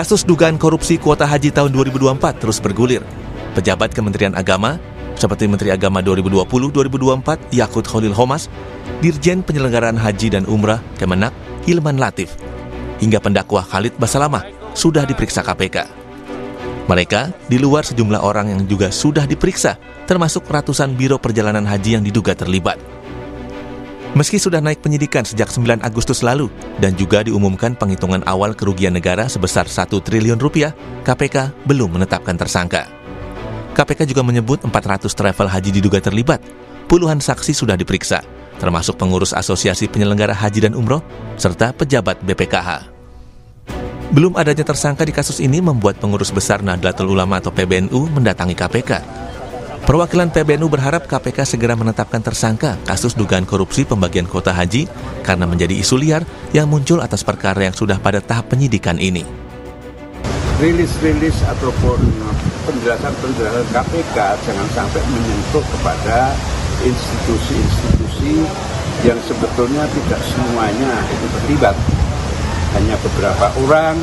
Kasus dugaan korupsi kuota haji tahun 2024 terus bergulir. Pejabat Kementerian Agama, seperti Menteri Agama 2020-2024 Yakut Khalil Qomas, Dirjen Penyelenggaraan Haji dan Umrah Kemenak Hilman Latif, hingga pendakwah Khalid Basalamah sudah diperiksa KPK. Mereka di luar sejumlah orang yang juga sudah diperiksa, termasuk ratusan biro perjalanan haji yang diduga terlibat. Meski sudah naik penyidikan sejak 9 Agustus lalu dan juga diumumkan penghitungan awal kerugian negara sebesar 1 triliun rupiah, KPK belum menetapkan tersangka. KPK juga menyebut 400 travel haji diduga terlibat. Puluhan saksi sudah diperiksa, termasuk pengurus Asosiasi Penyelenggara Haji dan Umroh serta pejabat BPKH. Belum adanya tersangka di kasus ini membuat pengurus besar Nahdlatul Ulama atau PBNU mendatangi KPK. Perwakilan PBNU berharap KPK segera menetapkan tersangka kasus dugaan korupsi pembagian kuota haji karena menjadi isu liar yang muncul atas perkara yang sudah pada tahap penyidikan ini. Rilis-rilis ataupun penjelasan-penjelasan KPK jangan sampai menyentuh kepada institusi-institusi yang sebetulnya tidak semuanya itu terlibat. Hanya beberapa orang,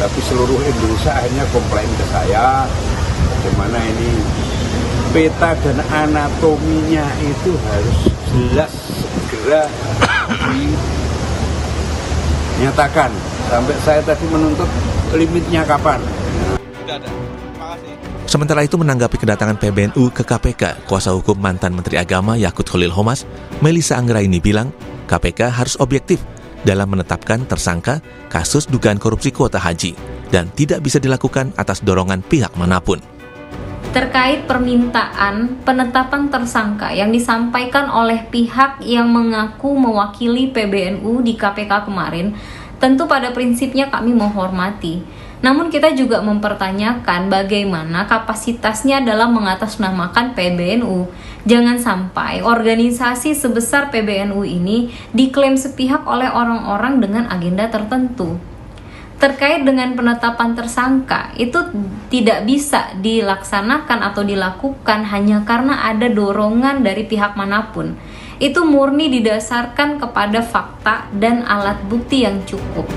tapi seluruh Indonesia akhirnya komplain ke saya, bagaimana ini peta dan anatominya itu harus jelas segera dinyatakan. Sampai saya tadi menuntut limitnya kapan. Sementara itu menanggapi kedatangan PBNU ke KPK, kuasa hukum mantan Menteri Agama Yakut Khalil Qomas, Melissa Anggraini bilang KPK harus objektif dalam menetapkan tersangka kasus dugaan korupsi kuota haji dan tidak bisa dilakukan atas dorongan pihak manapun. Terkait permintaan penetapan tersangka yang disampaikan oleh pihak yang mengaku mewakili PBNU di KPK kemarin, tentu pada prinsipnya kami menghormati. Namun kita juga mempertanyakan bagaimana kapasitasnya dalam mengatasnamakan PBNU. Jangan sampai organisasi sebesar PBNU ini diklaim sepihak oleh orang-orang dengan agenda tertentu. Terkait dengan penetapan tersangka, itu tidak bisa dilaksanakan atau dilakukan hanya karena ada dorongan dari pihak manapun. Itu murni didasarkan kepada fakta dan alat bukti yang cukup.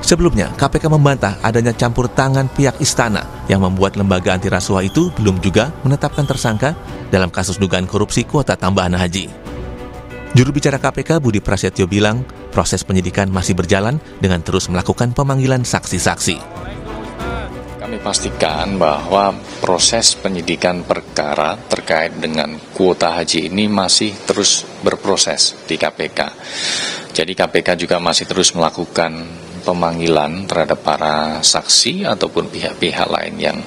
Sebelumnya, KPK membantah adanya campur tangan pihak istana yang membuat lembaga anti rasuah itu belum juga menetapkan tersangka dalam kasus dugaan korupsi kuota tambahan haji. Juru bicara KPK Budi Prasetyo bilang proses penyidikan masih berjalan dengan terus melakukan pemanggilan saksi-saksi. Kami pastikan bahwa proses penyidikan perkara terkait dengan kuota haji ini masih terus berproses di KPK. Jadi KPK juga masih terus melakukan pemanggilan terhadap para saksi ataupun pihak-pihak lain yang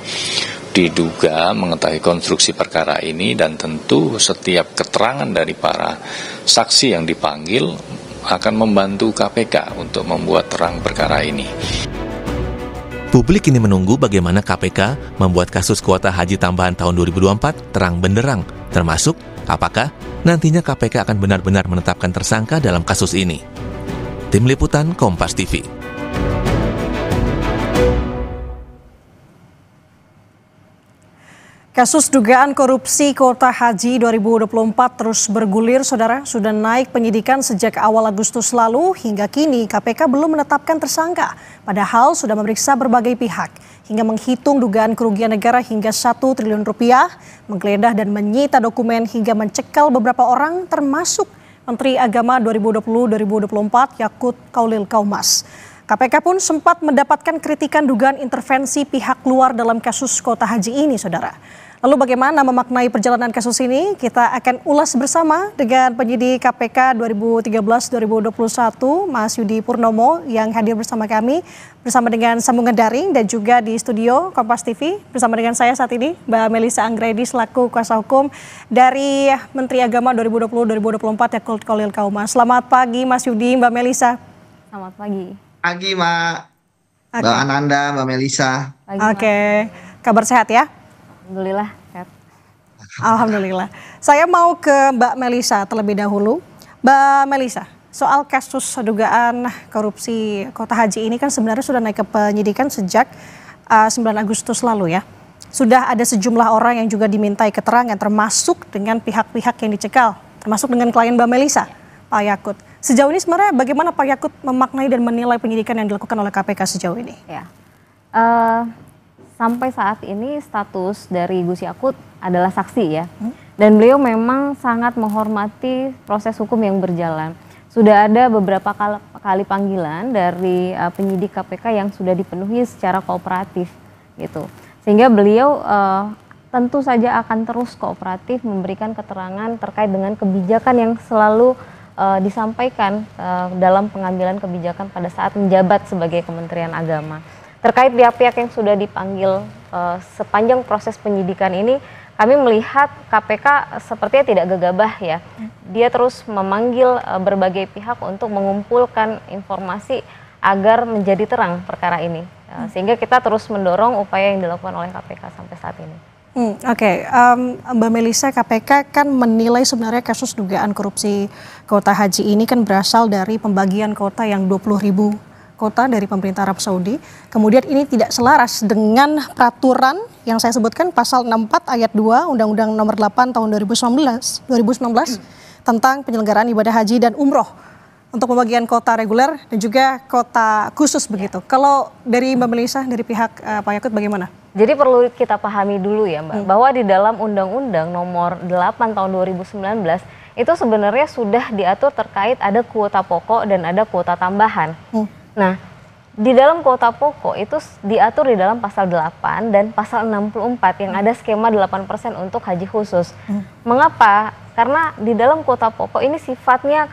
diduga mengetahui konstruksi perkara ini, dan tentu setiap keterangan dari para saksi yang dipanggil akan membantu KPK untuk membuat terang perkara ini. Publik ini menunggu bagaimana KPK membuat kasus kuota haji tambahan tahun 2024 terang benderang, termasuk apakah nantinya KPK akan benar-benar menetapkan tersangka dalam kasus ini. Tim Liputan Kompas TV. Kasus dugaan korupsi kuota haji 2024 terus bergulir, saudara. Sudah naik penyidikan sejak awal Agustus lalu, hingga kini KPK belum menetapkan tersangka. Padahal sudah memeriksa berbagai pihak, hingga menghitung dugaan kerugian negara hingga 1 triliun rupiah, menggeledah dan menyita dokumen hingga mencekal beberapa orang, termasuk Menteri Agama 2020-2024 Yakut Khalil Qomas. KPK pun sempat mendapatkan kritikan dugaan intervensi pihak luar dalam kasus kuota haji ini, saudara. Lalu bagaimana memaknai perjalanan kasus ini? Kita akan ulas bersama dengan penyidik KPK 2013-2021, Mas Yudi Purnomo, yang hadir bersama kami, bersama dengan sambungan daring, dan juga di studio Kompas TV, bersama dengan saya saat ini, Mbak Melissa Anggraini, selaku kuasa hukum dari Menteri Agama 2020-2024 Yakut Khalil Qomas. Selamat pagi, Mas Yudi, Mbak Melissa. Selamat pagi. Pagi, Mbak. Okay. Mbak Ananda, Mbak Melissa. Oke, kabar sehat ya? Alhamdulillah sehat. Alhamdulillah. Saya mau ke Mbak Melissa terlebih dahulu. Mbak Melissa, soal kasus dugaan korupsi kuota haji ini kan sebenarnya sudah naik ke penyidikan sejak 9 Agustus lalu ya. Sudah ada sejumlah orang yang juga dimintai keterangan, termasuk dengan pihak-pihak yang dicekal, termasuk dengan klien Mbak Melissa, Pak Yakut. Sejauh ini sebenarnya bagaimana Pak Yakut memaknai dan menilai penyidikan yang dilakukan oleh KPK sejauh ini? Ya, sampai saat ini status dari Gus Yakut adalah saksi ya, dan beliau memang sangat menghormati proses hukum yang berjalan. Sudah ada beberapa kali panggilan dari penyidik KPK yang sudah dipenuhi secara kooperatif gitu, sehingga beliau tentu saja akan terus kooperatif memberikan keterangan terkait dengan kebijakan yang selalu disampaikan dalam pengambilan kebijakan pada saat menjabat sebagai Kementerian Agama. Terkait pihak-pihak yang sudah dipanggil sepanjang proses penyidikan ini, kami melihat KPK sepertinya tidak gegabah ya. Dia terus memanggil berbagai pihak untuk mengumpulkan informasi agar menjadi terang perkara ini. Sehingga kita terus mendorong upaya yang dilakukan oleh KPK sampai saat ini. Oke. Mbak Melisa, KPK kan menilai sebenarnya kasus dugaan korupsi kuota haji ini kan berasal dari pembagian kuota yang 20.000 kuota dari pemerintah Arab Saudi. Kemudian ini tidak selaras dengan peraturan yang saya sebutkan pasal 64 ayat 2 Undang-Undang Nomor 8 tahun 2019 tentang penyelenggaraan ibadah haji dan umroh untuk pembagian kota reguler dan juga kota khusus begitu. Kalau dari Mbak Melisa, dari pihak Pak Yakut bagaimana? Jadi perlu kita pahami dulu ya Mbak, bahwa di dalam Undang-Undang Nomor 8 tahun 2019 itu sebenarnya sudah diatur terkait ada kuota pokok dan ada kuota tambahan. Nah, di dalam kuota pokok itu diatur di dalam pasal 8 dan pasal 64 yang ada skema 8% untuk haji khusus. Mengapa? Karena di dalam kuota pokok ini sifatnya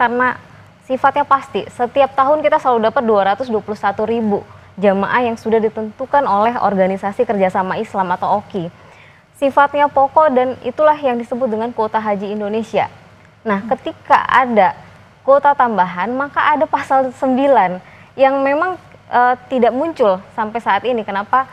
pasti. Setiap tahun kita selalu dapat 221.000 jamaah yang sudah ditentukan oleh Organisasi Kerjasama Islam atau OKI. Sifatnya pokok dan itulah yang disebut dengan kuota haji Indonesia. Nah, ketika ada kuota tambahan, maka ada pasal 9 yang memang tidak muncul sampai saat ini. Kenapa?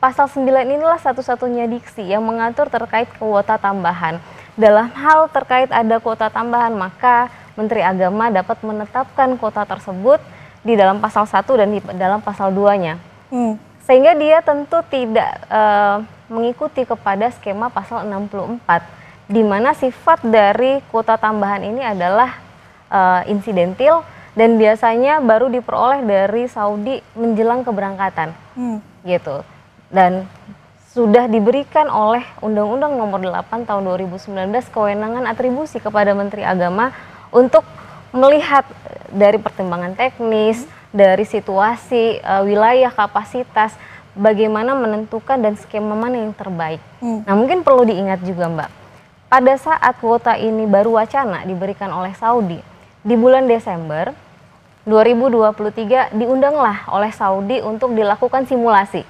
Pasal 9 inilah satu-satunya diksi yang mengatur terkait kuota tambahan. Dalam hal terkait ada kuota tambahan, maka Menteri Agama dapat menetapkan kuota tersebut di dalam pasal 1 dan di dalam pasal 2-nya. Sehingga dia tentu tidak mengikuti kepada skema pasal 64, di mana sifat dari kuota tambahan ini adalah insidentil dan biasanya baru diperoleh dari Saudi menjelang keberangkatan. Gitu. Dan sudah diberikan oleh Undang-Undang Nomor 8 tahun 2019 kewenangan atribusi kepada Menteri Agama untuk melihat dari pertimbangan teknis, dari situasi, wilayah, kapasitas, bagaimana menentukan dan skema mana yang terbaik. Nah, mungkin perlu diingat juga Mbak, pada saat kuota ini baru wacana diberikan oleh Saudi, di bulan Desember 2023 diundanglah oleh Saudi untuk dilakukan simulasi.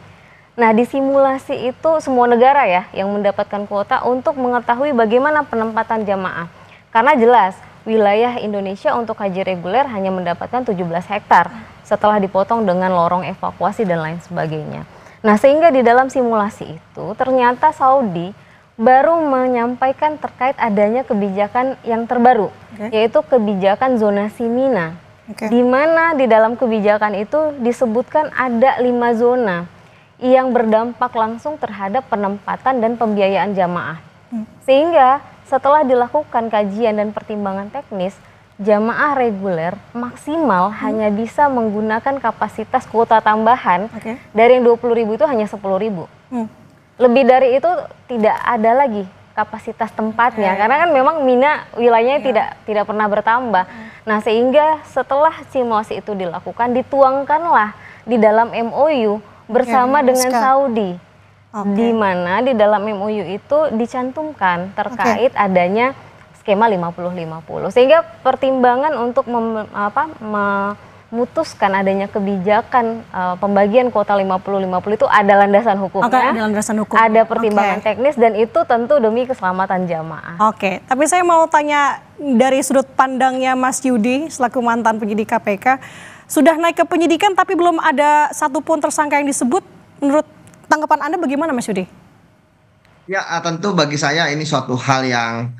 Nah, di simulasi itu semua negara ya yang mendapatkan kuota untuk mengetahui bagaimana penempatan jamaah. Karena jelas wilayah Indonesia untuk haji reguler hanya mendapatkan 17 hektar setelah dipotong dengan lorong evakuasi dan lain sebagainya. Nah, sehingga di dalam simulasi itu ternyata Saudi baru menyampaikan terkait adanya kebijakan yang terbaru, yaitu kebijakan zonasi Mina. Di mana di dalam kebijakan itu disebutkan ada 5 zona yang berdampak langsung terhadap penempatan dan pembiayaan jamaah. Sehingga setelah dilakukan kajian dan pertimbangan teknis, jamaah reguler maksimal hanya bisa menggunakan kapasitas kuota tambahan dari yang 20.000 itu hanya 10.000. Lebih dari itu tidak ada lagi kapasitas tempatnya, karena kan memang Mina wilayahnya tidak pernah bertambah. Nah, sehingga setelah simulasi itu dilakukan, dituangkanlah di dalam MOU bersama dengan Saudi. Di mana di dalam MOU itu dicantumkan terkait adanya skema 50-50. Sehingga pertimbangan untuk memutuskan adanya kebijakan pembagian kuota 50-50 itu ada landasan hukumnya, ada pertimbangan teknis, dan itu tentu demi keselamatan jamaah. Tapi saya mau tanya dari sudut pandangnya Mas Yudi selaku mantan penyidik KPK, sudah naik ke penyidikan tapi belum ada satupun tersangka yang disebut. Menurut tanggapan Anda bagaimana Mas Yudi? Ya, tentu bagi saya ini suatu hal yang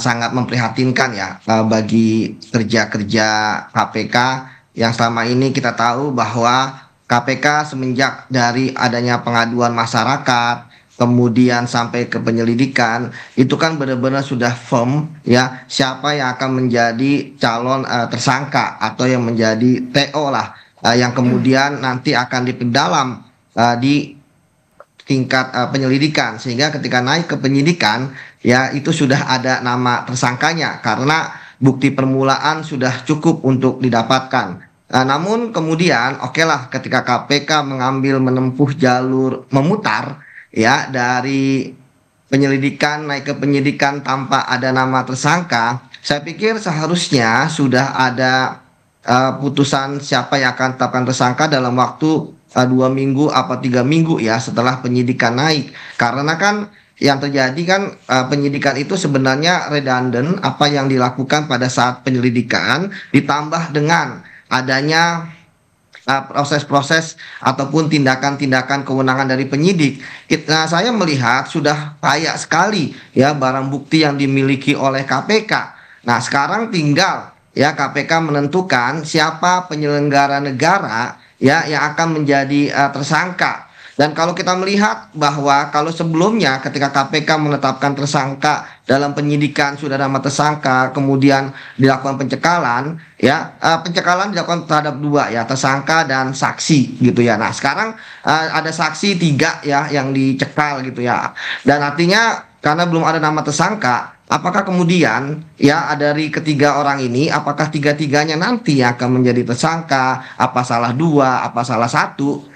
sangat memprihatinkan ya bagi kerja-kerja KPK yang selama ini kita tahu bahwa KPK semenjak dari adanya pengaduan masyarakat, kemudian sampai ke penyelidikan, itu kan benar-benar sudah firm ya siapa yang akan menjadi calon tersangka atau yang menjadi TO lah, yang kemudian nanti akan diperdalam di tingkat penyelidikan, sehingga ketika naik ke penyidikan ya itu sudah ada nama tersangkanya karena bukti permulaan sudah cukup untuk didapatkan. Namun kemudian oke lah ketika KPK menempuh jalur memutar ya dari penyelidikan naik ke penyidikan tanpa ada nama tersangka, saya pikir seharusnya sudah ada putusan siapa yang akan tetapkan tersangka dalam waktu 2 minggu apa 3 minggu ya setelah penyidikan naik, karena kan yang terjadi kan penyidikan itu sebenarnya redundant apa yang dilakukan pada saat penyelidikan ditambah dengan adanya proses-proses ataupun tindakan-tindakan kewenangan dari penyidik. Saya melihat sudah banyak sekali ya barang bukti yang dimiliki oleh KPK. Nah, sekarang tinggal ya KPK menentukan siapa penyelenggara negara ya yang akan menjadi tersangka. Dan kalau kita melihat bahwa kalau sebelumnya ketika KPK menetapkan tersangka dalam penyidikan sudah nama tersangka, kemudian dilakukan pencekalan, ya pencekalan dilakukan terhadap 2 ya, tersangka dan saksi gitu ya. Nah sekarang ada saksi 3 ya yang dicekal gitu ya. Dan artinya karena belum ada nama tersangka, apakah kemudian ya dari ketiga orang ini, apakah tiga-tiganya nanti akan menjadi tersangka? Apa salah 2, apa salah 1?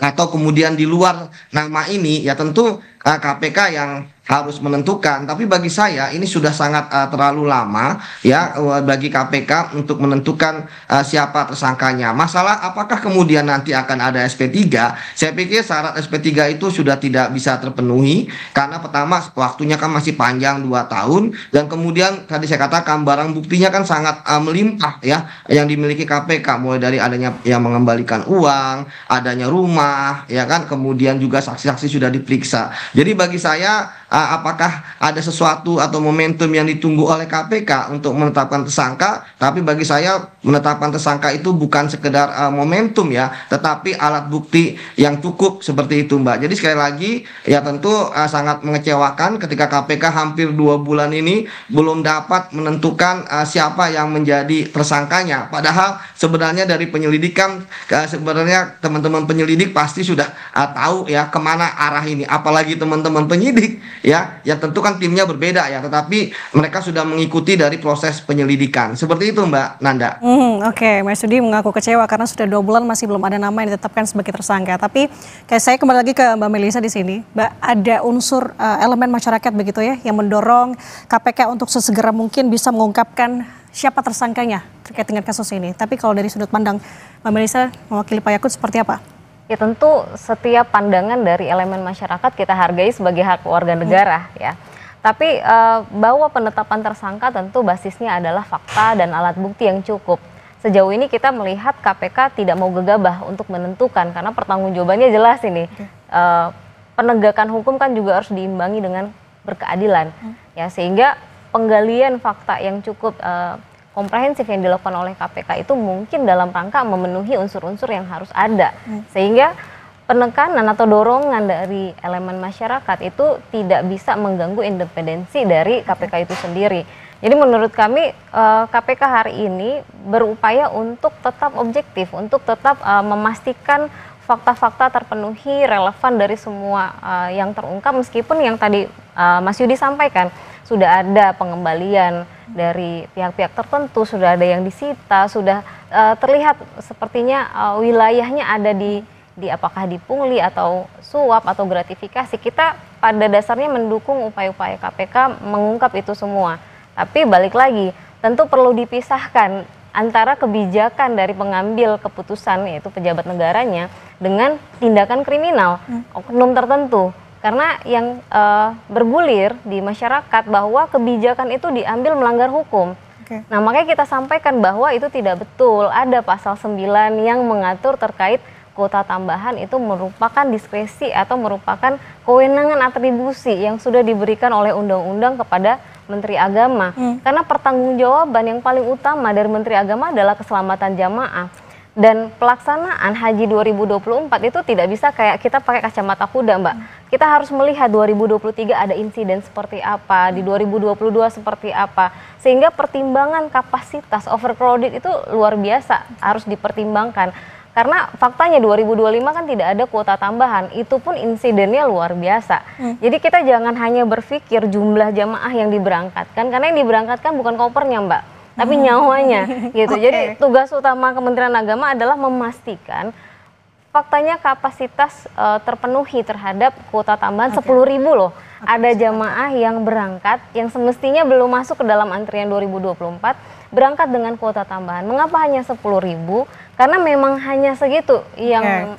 Atau kemudian di luar nama ini ya tentu KPK yang harus menentukan. Tapi bagi saya ini sudah sangat terlalu lama ya bagi KPK untuk menentukan siapa tersangkanya. Masalah apakah kemudian nanti akan ada SP3? Saya pikir syarat SP3 itu sudah tidak bisa terpenuhi karena pertama waktunya kan masih panjang 2 tahun, dan kemudian tadi saya katakan barang buktinya kan sangat melimpah ya yang dimiliki KPK, mulai dari adanya yang mengembalikan uang, adanya rumah ya kan, kemudian juga saksi-saksi sudah diperiksa. Jadi bagi saya apakah ada sesuatu atau momentum yang ditunggu oleh KPK untuk menetapkan tersangka? Tapi bagi saya menetapkan tersangka itu bukan sekedar momentum ya, tetapi alat bukti yang cukup seperti itu Mbak. Jadi sekali lagi ya tentu sangat mengecewakan ketika KPK hampir 2 bulan ini belum dapat menentukan siapa yang menjadi tersangkanya. Padahal sebenarnya dari penyelidikan sebenarnya teman-teman penyelidik pasti sudah tahu ya kemana arah ini, apalagi teman-teman penyidik ya tentu kan timnya berbeda ya, tetapi mereka sudah mengikuti dari proses penyelidikan seperti itu Mbak Nanda. Oke, Mas Yudi mengaku kecewa karena sudah 2 bulan masih belum ada nama yang ditetapkan sebagai tersangka. Tapi kayak saya kembali lagi ke Mbak Melisa di sini, Mbak, ada unsur elemen masyarakat begitu ya yang mendorong KPK untuk sesegera mungkin bisa mengungkapkan siapa tersangkanya terkait dengan kasus ini. Tapi kalau dari sudut pandang Mbak Melisa mewakili Pak Yakut seperti apa? Ya tentu setiap pandangan dari elemen masyarakat kita hargai sebagai hak warga negara ya. Tapi bahwa penetapan tersangka tentu basisnya adalah fakta dan alat bukti yang cukup. Sejauh ini kita melihat KPK tidak mau gegabah untuk menentukan karena pertanggungjawabannya jelas ini. Penegakan hukum kan juga harus diimbangi dengan berkeadilan ya, sehingga penggalian fakta yang cukup komprehensif yang dilakukan oleh KPK itu mungkin dalam rangka memenuhi unsur-unsur yang harus ada, sehingga penekanan atau dorongan dari elemen masyarakat itu tidak bisa mengganggu independensi dari KPK itu sendiri. Jadi menurut kami KPK hari ini berupaya untuk tetap objektif, untuk tetap memastikan fakta-fakta terpenuhi, relevan dari semua yang terungkap, meskipun yang tadi Mas Yudi sampaikan sudah ada pengembalian dari pihak-pihak tertentu, sudah ada yang disita, sudah terlihat sepertinya wilayahnya ada di apakah di pungli atau suap atau gratifikasi. Kita pada dasarnya mendukung upaya-upaya KPK mengungkap itu semua. Tapi balik lagi, tentu perlu dipisahkan antara kebijakan dari pengambil keputusan yaitu pejabat negaranya dengan tindakan kriminal oknum tertentu. Karena yang bergulir di masyarakat bahwa kebijakan itu diambil melanggar hukum. Nah makanya kita sampaikan bahwa itu tidak betul. Ada pasal 9 yang mengatur terkait kuota tambahan itu merupakan diskresi atau merupakan kewenangan atribusi yang sudah diberikan oleh undang-undang kepada Menteri Agama. Karena pertanggungjawaban yang paling utama dari Menteri Agama adalah keselamatan jamaah. Dan pelaksanaan haji 2024 itu tidak bisa kayak kita pakai kacamata kuda, Mbak. Kita harus melihat 2023 ada insiden seperti apa, di 2022 seperti apa. Sehingga pertimbangan kapasitas overcrowded itu luar biasa, harus dipertimbangkan. Karena faktanya 2025 kan tidak ada kuota tambahan, itu pun insidennya luar biasa. Jadi kita jangan hanya berpikir jumlah jamaah yang diberangkatkan, karena yang diberangkatkan bukan kopernya, Mbak, tapi nyawanya gitu. Jadi tugas utama Kementerian Agama adalah memastikan faktanya kapasitas terpenuhi terhadap kuota tambahan 10.000 loh. Ada jamaah yang berangkat yang semestinya belum masuk ke dalam antrian 2024 berangkat dengan kuota tambahan. Mengapa hanya 10.000? Karena memang hanya segitu yang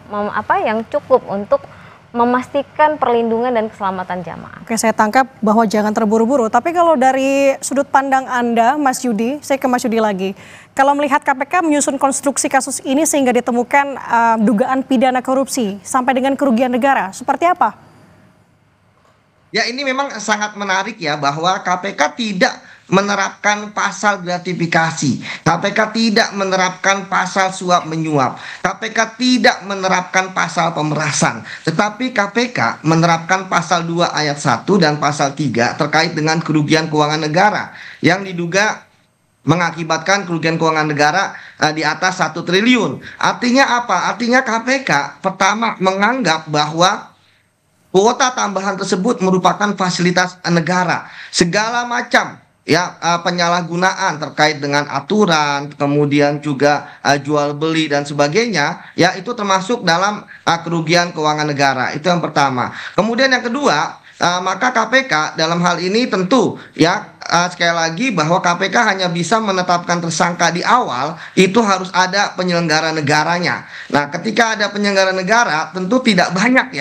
yang cukup untuk memastikan perlindungan dan keselamatan jamaah. Oke, saya tangkap bahwa jangan terburu-buru. Tapi kalau dari sudut pandang Anda, Mas Yudi, saya ke Mas Yudi lagi. Kalau melihat KPK menyusun konstruksi kasus ini sehingga ditemukan dugaan pidana korupsi sampai dengan kerugian negara, seperti apa? Ya, ini memang sangat menarik ya, bahwa KPK tidak menerapkan pasal gratifikasi, KPK tidak menerapkan pasal suap menyuap, KPK tidak menerapkan pasal pemerasan, tetapi KPK menerapkan pasal 2 ayat 1 dan pasal 3 terkait dengan kerugian keuangan negara yang diduga mengakibatkan kerugian keuangan negara di atas 1 triliun. Artinya apa? Artinya KPK pertama menganggap bahwa kuota tambahan tersebut merupakan fasilitas negara. Segala macam penyalahgunaan terkait dengan aturan, kemudian juga jual beli dan sebagainya, ya itu termasuk dalam kerugian keuangan negara. Itu yang pertama. Kemudian yang kedua, maka KPK dalam hal ini tentu sekali lagi bahwa KPK hanya bisa menetapkan tersangka di awal, itu harus ada penyelenggara negaranya. Nah, ketika ada penyelenggara negara, tentu tidak banyak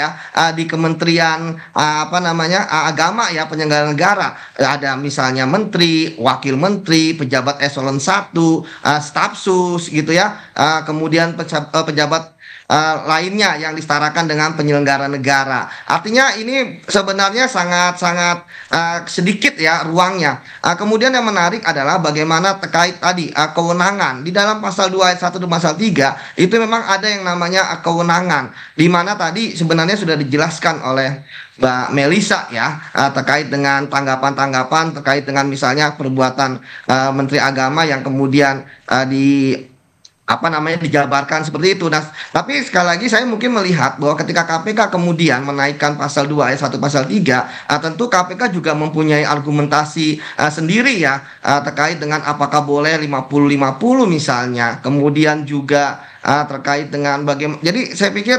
di Kementerian Agama penyelenggara negara. Ada misalnya menteri, wakil menteri, pejabat eselon 1, staf sus gitu kemudian pejabat lainnya yang disetarakan dengan penyelenggara negara. Artinya ini sebenarnya sangat-sangat sedikit ruangnya. Kemudian yang menarik adalah bagaimana terkait tadi kewenangan. Di dalam pasal 2 ayat 1 dan pasal 3 itu memang ada yang namanya kewenangan, di mana tadi sebenarnya sudah dijelaskan oleh Mbak Melisa terkait dengan tanggapan-tanggapan terkait dengan misalnya perbuatan Menteri Agama yang kemudian dijabarkan seperti itu. Nah, tapi sekali lagi saya mungkin melihat bahwa ketika KPK kemudian menaikkan pasal 2 ayat 1 pasal 3, tentu KPK juga mempunyai argumentasi sendiri terkait dengan apakah boleh 50-50 misalnya. Kemudian juga terkait dengan bagaimana. Jadi saya pikir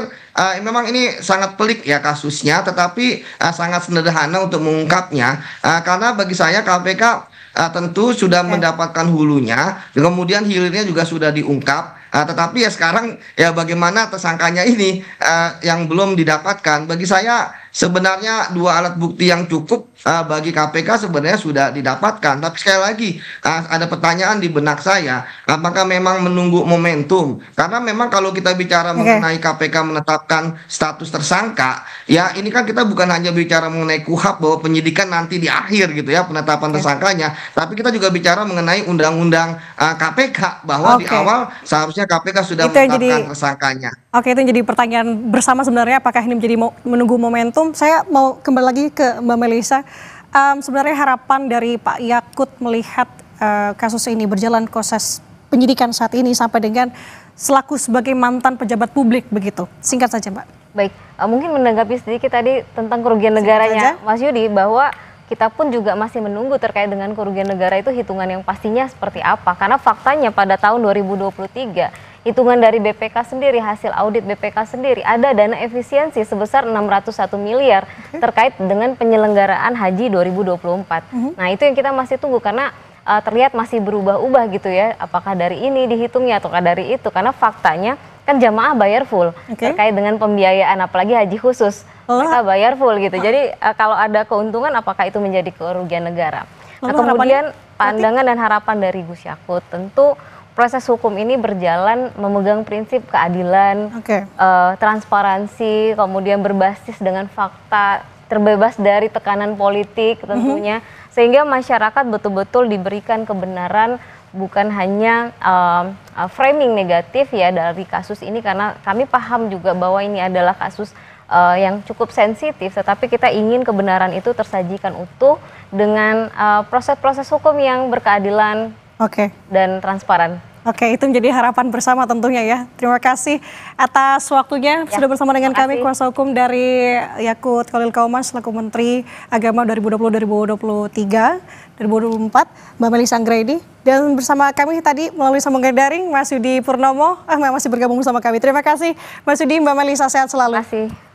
memang ini sangat pelik kasusnya, tetapi sangat sederhana untuk mengungkapnya, karena bagi saya KPK tentu sudah mendapatkan hulunya, kemudian hilirnya juga sudah diungkap, tetapi sekarang bagaimana tersangkanya ini yang belum didapatkan. Bagi saya sebenarnya 2 alat bukti yang cukup bagi KPK sebenarnya sudah didapatkan. Tapi sekali lagi ada pertanyaan di benak saya, apakah memang menunggu momentum? Karena memang kalau kita bicara mengenai KPK menetapkan status tersangka, ini kan kita bukan hanya bicara mengenai KUHP bahwa penyidikan nanti di akhir gitu penetapan tersangkanya, tapi kita juga bicara mengenai undang-undang KPK bahwa di awal seharusnya KPK sudah menetapkan tersangkanya. Oke, itu jadi pertanyaan bersama sebenarnya, apakah ini menjadi menunggu momentum. Saya mau kembali lagi ke Mbak Melisa. Sebenarnya harapan dari Pak Yakut melihat kasus ini berjalan proses penyidikan saat ini sampai dengan selaku sebagai mantan pejabat publik begitu. Singkat saja, Mbak. Baik, mungkin menanggapi sedikit tadi tentang kerugian negaranya Mas Yudi, bahwa kita pun juga masih menunggu terkait dengan kerugian negara itu hitungan yang pastinya seperti apa. Karena faktanya pada tahun 2023 hitungan dari BPK sendiri, hasil audit BPK sendiri, ada dana efisiensi sebesar 601 miliar terkait dengan penyelenggaraan haji 2024. Nah, itu yang kita masih tunggu karena terlihat masih berubah-ubah gitu apakah dari ini dihitungnya ataukah dari itu, karena faktanya kan jamaah bayar full terkait dengan pembiayaan, apalagi haji khusus mereka bayar full gitu. Jadi kalau ada keuntungan, apakah itu menjadi kerugian negara? Nah, kemudian pandangan dan harapan dari Gus Yakut, tentu proses hukum ini berjalan memegang prinsip keadilan, transparansi, kemudian berbasis dengan fakta, terbebas dari tekanan politik tentunya, sehingga masyarakat betul-betul diberikan kebenaran bukan hanya framing negatif ya dari kasus ini, karena kami paham juga bahwa ini adalah kasus yang cukup sensitif, tetapi kita ingin kebenaran itu tersajikan utuh dengan proses-proses hukum yang berkeadilan dan transparan. Oke, itu menjadi harapan bersama tentunya ya. Terima kasih atas waktunya sudah bersama dengan kami, kuasa hukum dari Yakut Khalil Qaumas selaku Menteri Agama 2020-2023, 2024, Mbak Melisa Anggraini. Dan bersama kami tadi melalui sambungan daring Mas Yudi Purnomo, masih bergabung bersama kami. Terima kasih Mas Yudi, Mbak Melisa, sehat selalu. Terima kasih.